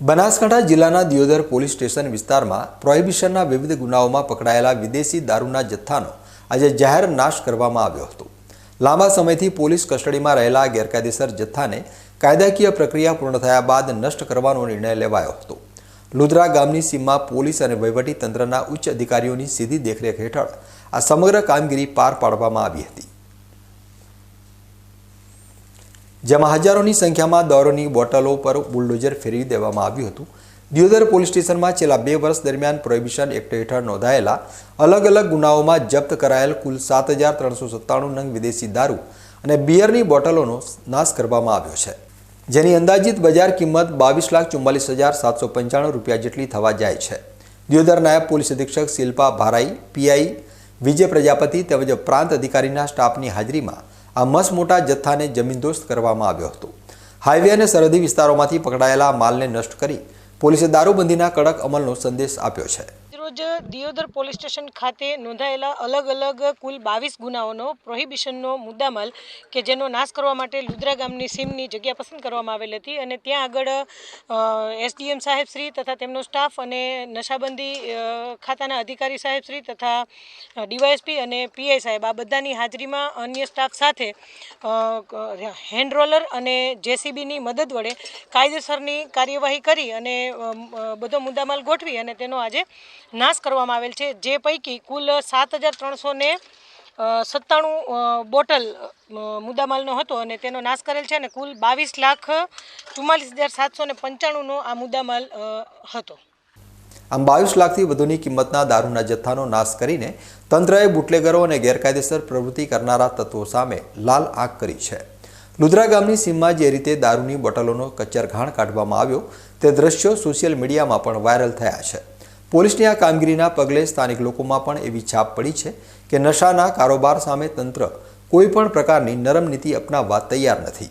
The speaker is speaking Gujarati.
બનાસકાંઠા જિલ્લાના દિયોદર પોલીસ સ્ટેશન વિસ્તારમાં પ્રોહિબિશનના વિવિધ ગુનાઓમાં પકડાયેલા વિદેશી દારૂના જથ્થાનો આજે જાહેર નાશ કરવામાં આવ્યો હતો। લાંબા સમયથી પોલીસ કસ્ટડીમાં રહેલા ગેરકાયદેસર જથ્થાને કાયદાકીય પ્રક્રિયા પૂર્ણ થયા બાદ નષ્ટ કરવાનો નિર્ણય લેવાયો હતો। લુદ્રા ગામની સીમમાં પોલીસ અને વહીવટી તંત્રના ઉચ્ચ અધિકારીઓની સીધી દેખરેખ હેઠળ આ સમગ્ર કામગીરી પાર પાડવામાં આવી હતી, જેમાં હજારોની સંખ્યામાં દારૂની બોટલો પર બુલડોઝર ફેરવી દેવામાં આવ્યું હતું। દિયોદર પોલીસ સ્ટેશનમાં છેલ્લા 2 વર્ષ દરમિયાન પ્રોહિબિશન એક્ટ હેઠળ નોંધાયેલા અલગ અલગ ગુનાઓમાં જપ્ત કરાયેલ કુલ 7397 નંગ વિદેશી દારૂ અને બિયરની બોટલોનો નાશ કરવામાં આવ્યો છે, જેની અંદાજિત બજાર કિંમત 22,44,795 રૂપિયા જેટલી થવા જાય છે। દિયોદર નાયબ પોલીસ અધિક્ષક શિલ્પા ભારાઈ, પીઆઈ વિજય પ્રજાપતિ તેમજ પ્રાંત અધિકારીના સ્ટાફની હાજરીમાં આ મસમોટા જથ્થાને જમીનદોસ્ત કરવામાં આવ્યો હતો। હાઈવે અને સરહદી વિસ્તારોમાંથી પકડાયેલા માલને નષ્ટ કરી પોલીસે દારૂબંધીના કડક અમલનો સંદેશ આપ્યો છે। રોજ દિયોદર પોલીસ સ્ટેશન ખાતે નોંધાયેલા અલગ અલગ કુલ 22 ગુનાઓનો પ્રોહિબિશનનો મુદ્દામાલ કે જેનો નાશ કરવા માટે લુદ્રા ગામની સીમની જગ્યા પસંદ કરવામાં આવેલ હતી અને ત્યાં આગળ એસડીએમ સાહેબ શ્રી તથા તેમનો સ્ટાફ અને નશાબંધી ખાતાના અધિકારી સાહેબ શ્રી તથા ડીવાયએસપી અને પીઆઈ સાહેબ આ બધાની હાજરીમાં અન્ય સ્ટાફ સાથે હેન્ડ રોલર અને જેસીબીની મદદ વડે કાયદેસરની કાર્યવાહી કરી અને બધો મુદ્દામાલ ગોઠવી અને તેનો આજે નાશ કરવામાં આવેલ છે, જે પૈકી કુલ 7397 બોટલ મુદ્દામાલનો હતો અને તેનો નાશ કરેલ છે અને કુલ 22,44,795નો આ મુદ્દામાલ હતો। આમ 22 લાખથી વધુની કિંમતના દારૂના જથ્થાનો નાશ કરીને તંત્રએ બુટલેગરો અને ગેરકાયદેસર પ્રવૃત્તિ કરનારા તત્વો સામે લાલ આંખ કરી છે। લુદ્રા ગામની સીમમાં જે રીતે દારૂની બોટલોનો કચરઘાણ કાઢવામાં આવ્યો તે દ્રશ્યો સોશિયલ મીડિયામાં પણ વાયરલ થયા છે। પોલીસની આ કામગીરીના પગલે સ્થાનિક લોકોમાં પણ એવી છાપ પડી છે કે નશાના કારોબાર સામે તંત્ર કોઈ પણ પ્રકારની નરમ નીતિ અપનાવવા તૈયાર નથી।